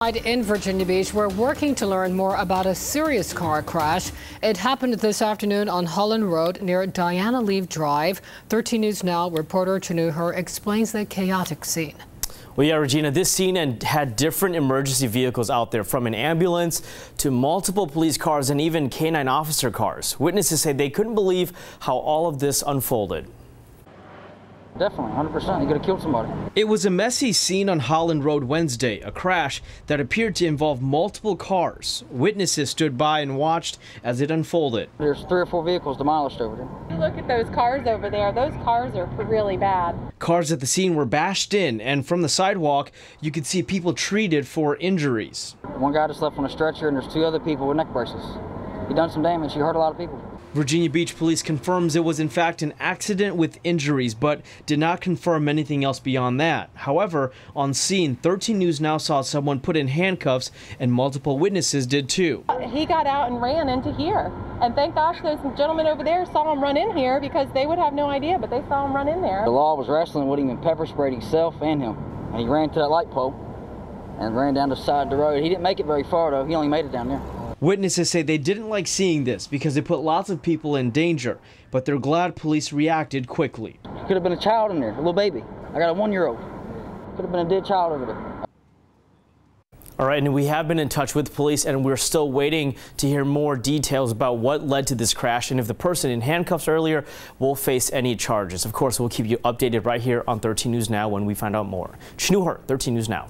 In Virginia Beach, we're working to learn more about a serious car crash. It happened this afternoon on Holland Road near Diana Leave Drive. 13 News Now reporter Chanuher explains the chaotic scene. Well, yeah, Regina, this scene had different emergency vehicles out there, from an ambulance to multiple police cars and even canine officer cars. Witnesses say they couldn't believe how all of this unfolded. Definitely, 100%. He could have killed somebody. It was a messy scene on Holland Road Wednesday, a crash that appeared to involve multiple cars. Witnesses stood by and watched as it unfolded. There's 3 or 4 vehicles demolished over there. Look at those cars over there. Those cars are really bad. Cars at the scene were bashed in, and from the sidewalk, you could see people treated for injuries. One guy just left on a stretcher, and there's 2 other people with neck braces. He done some damage. He hurt a lot of people. Virginia Beach Police confirms it was in fact an accident with injuries, but did not confirm anything else beyond that. However, on scene, 13 News Now saw someone put in handcuffs, and multiple witnesses did too. He got out and ran into here. And thank gosh those gentlemen over there saw him run in here, because they would have no idea, but they saw him run in there. The law was wrestling with him and pepper sprayed himself and him. And he ran to that light pole and ran down the side of the road. He didn't make it very far, though. He only made it down there. Witnesses say they didn't like seeing this because it put lots of people in danger, but they're glad police reacted quickly. Could have been a child in there, a little baby. I got a 1-year-old. Could have been a dead child over there. All right, and we have been in touch with police, and we're still waiting to hear more details about what led to this crash, and if the person in handcuffs earlier will face any charges. Of course, we'll keep you updated right here on 13 News Now when we find out more. Chanuher, 13 News Now.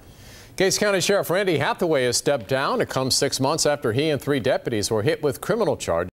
Gates County Sheriff Randy Hathaway has stepped down. It comes 6 months after he and 3 deputies were hit with criminal charges.